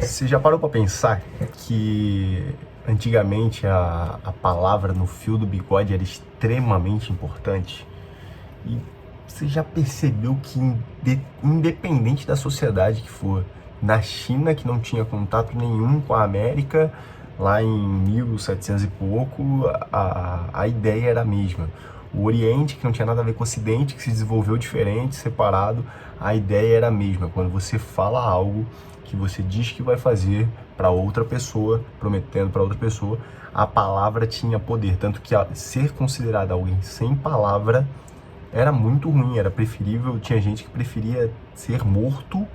Você já parou para pensar que antigamente a palavra no fio do bigode era extremamente importante? E você já percebeu que independente da sociedade que for, na China, que não tinha contato nenhum com a América, lá em 1700 e pouco, a ideia era a mesma. O Oriente, que não tinha nada a ver com o Ocidente, que se desenvolveu diferente, separado, a ideia era a mesma. Quando você fala algo que você diz que vai fazer para outra pessoa, prometendo para outra pessoa, a palavra tinha poder. Tanto que ser considerado alguém sem palavra era muito ruim, era preferível, tinha gente que preferia ser morto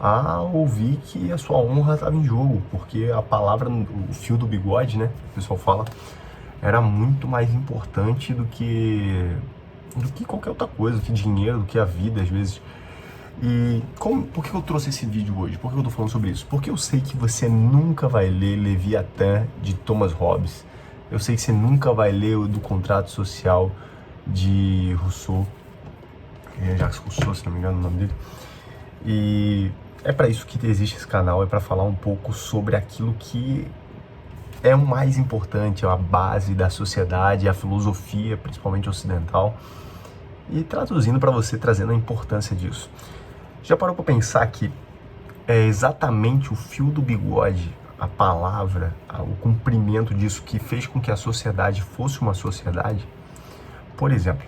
a ouvir que a sua honra estava em jogo, porque a palavra, o fio do bigode, né, o pessoal fala, era muito mais importante do que qualquer outra coisa, do que dinheiro, do que a vida, às vezes. E por que eu trouxe esse vídeo hoje? Por que eu tô falando sobre isso? Porque eu sei que você nunca vai ler Leviatã, de Thomas Hobbes. Eu sei que você nunca vai ler o do Contrato Social, de Rousseau. Jacques Rousseau, se não me engano o nome dele. E é para isso que existe esse canal, é para falar um pouco sobre aquilo que é o mais importante, é a base da sociedade, a filosofia, principalmente ocidental, e traduzindo para você, trazendo a importância disso. Já parou para pensar que é exatamente o fio do bigode, a palavra, o cumprimento disso que fez com que a sociedade fosse uma sociedade? Por exemplo,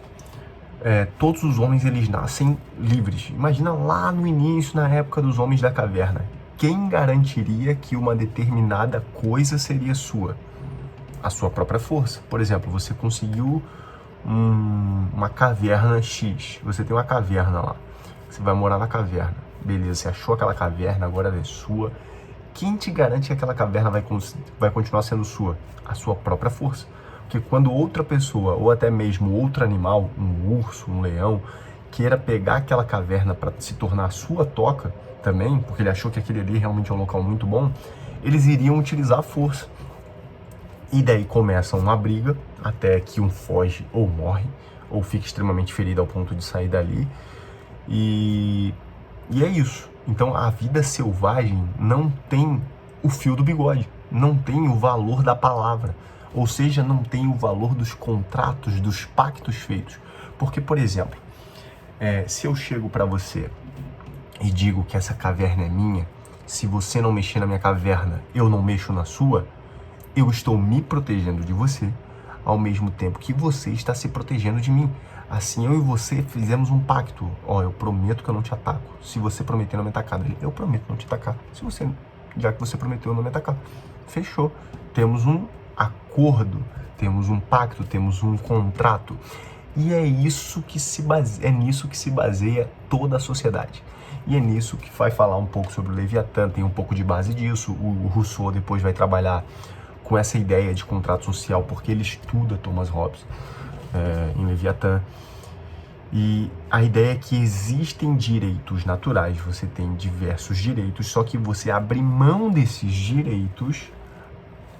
todos os homens eles nascem livres. Imagina lá no início, na época dos homens da caverna. Quem garantiria que uma determinada coisa seria sua? A sua própria força. Por exemplo, você conseguiu uma caverna X. Você tem uma caverna lá. Você vai morar na caverna. Beleza, você achou aquela caverna, agora ela é sua. Quem te garante que aquela caverna vai continuar sendo sua? A sua própria força. Porque quando outra pessoa, ou até mesmo outro animal, um urso, um leão, queira pegar aquela caverna para se tornar a sua toca também, porque ele achou que aquele ali realmente é um local muito bom, eles iriam utilizar a força. E daí começa uma briga, até que um foge ou morre, ou fica extremamente ferido ao ponto de sair dali. E é isso. Então a vida selvagem não tem o fio do bigode, não tem o valor da palavra. Ou seja, não tem o valor dos contratos, dos pactos feitos. Porque, por exemplo, se eu chego para você e digo que essa caverna é minha, se você não mexer na minha caverna, eu não mexo na sua, eu estou me protegendo de você, ao mesmo tempo que você está se protegendo de mim. Assim, eu e você fizemos um pacto. Eu prometo que eu não te ataco. Se você prometer não me atacar, eu prometo não te atacar. Já que você prometeu não me atacar, fechou. Temos um acordo, temos um pacto, temos um contrato. E é nisso que se baseia toda a sociedade. E é nisso que vai falar um pouco sobre o Leviatã, tem um pouco de base disso. O Rousseau depois vai trabalhar com essa ideia de contrato social, porque ele estuda Thomas Hobbes em Leviatã. E a ideia é que existem direitos naturais, você tem diversos direitos, só que você abre mão desses direitos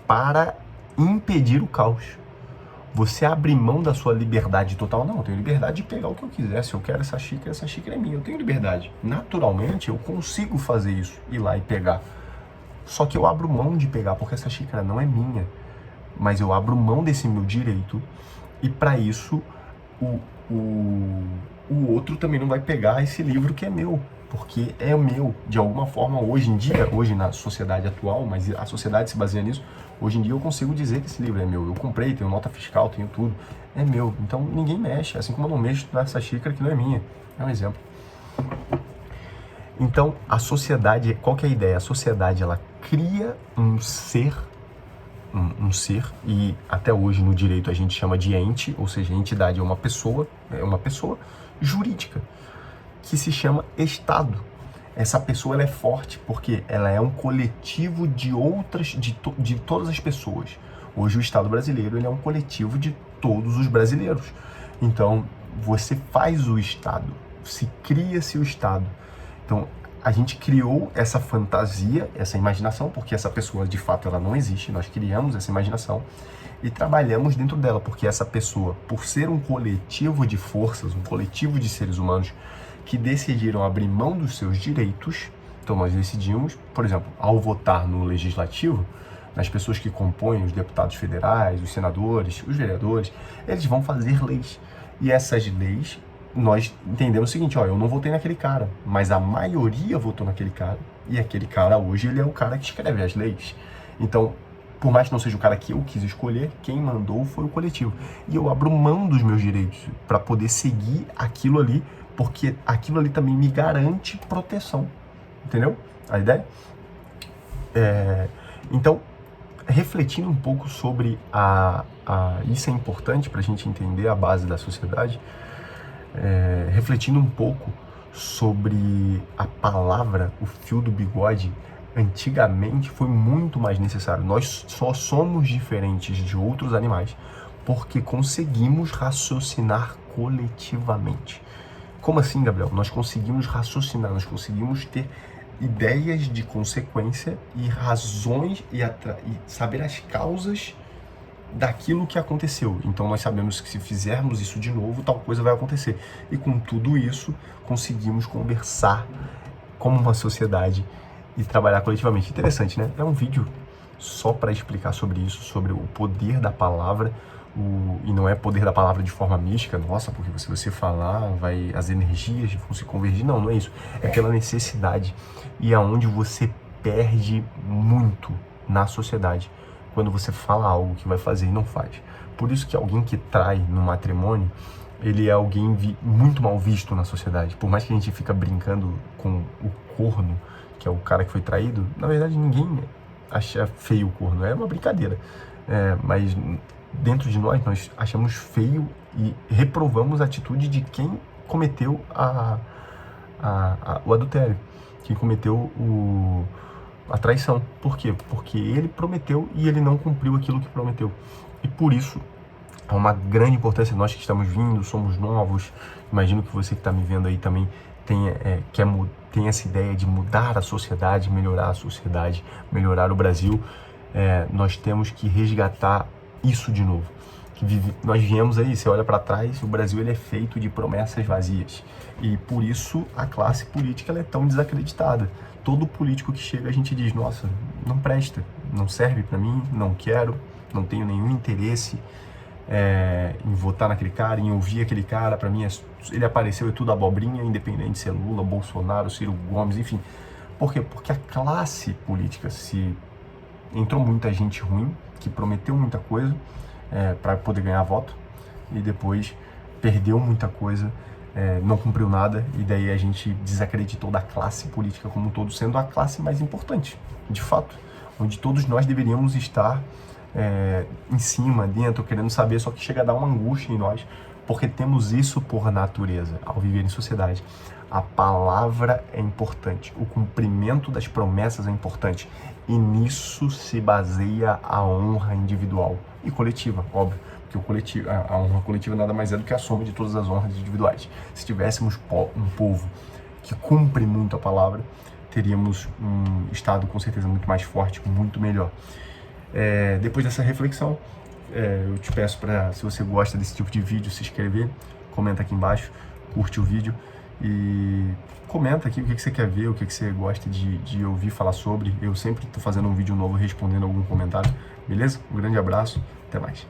para impedir o caos. Você abre mão da sua liberdade total. Não, eu tenho liberdade de pegar o que eu quiser. Se eu quero essa xícara é minha. Eu tenho liberdade. Naturalmente, eu consigo fazer isso, ir lá e pegar. Só que eu abro mão de pegar, porque essa xícara não é minha. Mas eu abro mão desse meu direito. E para isso, o outro também não vai pegar esse livro que é meu. Porque é meu, de alguma forma, hoje em dia, hoje na sociedade atual, mas a sociedade se baseia nisso, hoje em dia eu consigo dizer que esse livro é meu. Eu comprei, tenho nota fiscal, tenho tudo, é meu. Então ninguém mexe, assim como eu não mexo nessa xícara que não é minha. É um exemplo. Então, a sociedade, qual que é a ideia? A sociedade, ela cria um ser, e até hoje no direito a gente chama de ente, ou seja, a entidade é uma pessoa jurídica, que se chama Estado. Essa pessoa ela é forte porque ela é um coletivo de todas as pessoas. Hoje o Estado brasileiro ele é um coletivo de todos os brasileiros. Então você faz o Estado, se cria-se o Estado. Então a gente criou essa fantasia, essa imaginação, porque essa pessoa de fato ela não existe, nós criamos essa imaginação e trabalhamos dentro dela, porque essa pessoa, por ser um coletivo de forças, um coletivo de seres humanos que decidiram abrir mão dos seus direitos, Então nós decidimos, por exemplo, ao votar no legislativo, nas pessoas que compõem os deputados federais, os senadores, os vereadores, eles vão fazer leis. E essas leis, nós entendemos o seguinte, ó, eu não votei naquele cara, mas a maioria votou naquele cara, e aquele cara hoje, ele é o cara que escreve as leis. Então, por mais que não seja o cara que eu quis escolher, quem mandou foi o coletivo. E eu abro mão dos meus direitos para poder seguir aquilo ali, porque aquilo ali também me garante proteção. Entendeu a ideia? Então, refletindo um pouco sobre isso é importante para a gente entender a base da sociedade, refletindo um pouco sobre a palavra, o fio do bigode, antigamente foi muito mais necessário. Nós só somos diferentes de outros animais porque conseguimos raciocinar coletivamente. Como assim, Gabriel? Nós conseguimos raciocinar, nós conseguimos ter ideias de consequência e razões e saber as causas daquilo que aconteceu. Então nós sabemos que se fizermos isso de novo, tal coisa vai acontecer. E com tudo isso, conseguimos conversar como uma sociedade e trabalhar coletivamente. Interessante, né? É um vídeo só para explicar sobre isso, sobre o poder da palavra, e não é poder da palavra de forma mística, nossa, porque se você falar, as energias vão se convergir. Não, não é isso. É pela necessidade. E é onde você perde muito na sociedade, quando você fala algo que vai fazer e não faz. Por isso que alguém que trai no matrimônio, ele é alguém muito mal visto na sociedade. Por mais que a gente fica brincando com o corno, que é o cara que foi traído, na verdade ninguém acha feio o corno, é uma brincadeira. Mas dentro de nós achamos feio e reprovamos a atitude de quem cometeu o adultério, quem cometeu a traição. Por quê? Porque ele prometeu e ele não cumpriu aquilo que prometeu. E por isso, há uma grande importância, nós que estamos vindo, somos novos, imagino que você que está me vendo aí também tem essa ideia de mudar a sociedade, melhorar o Brasil. Nós temos que resgatar isso de novo. Nós viemos aí, você olha para trás, o Brasil ele é feito de promessas vazias. E por isso a classe política ela é tão desacreditada. Todo político que chega a gente diz, nossa, não presta, não serve para mim, não quero, não tenho nenhum interesse em votar naquele cara, em ouvir aquele cara. Para mim, ele apareceu, é tudo abobrinha, independente de ser Lula, Bolsonaro, Ciro Gomes, enfim. Por quê? Porque a classe política, entrou muita gente ruim, que prometeu muita coisa para poder ganhar voto, e depois perdeu muita coisa, não cumpriu nada, e daí a gente desacreditou da classe política como um todo, sendo a classe mais importante, de fato, onde todos nós deveríamos estar em cima, dentro, querendo saber, só que chega a dar uma angústia em nós, porque temos isso por natureza, ao viver em sociedade. A palavra é importante, o cumprimento das promessas é importante, e nisso se baseia a honra individual e coletiva, óbvio, porque a honra coletiva nada mais é do que a soma de todas as honras individuais. Se tivéssemos um povo que cumpre muito a palavra, teríamos um Estado com certeza muito mais forte, muito melhor. Depois dessa reflexão, eu te peço para, se você gosta desse tipo de vídeo, se inscrever, comenta aqui embaixo, curte o vídeo e comenta aqui o que você quer ver, o que você gosta de ouvir falar sobre. Eu sempre estou fazendo um vídeo novo respondendo algum comentário, beleza? Um grande abraço, até mais.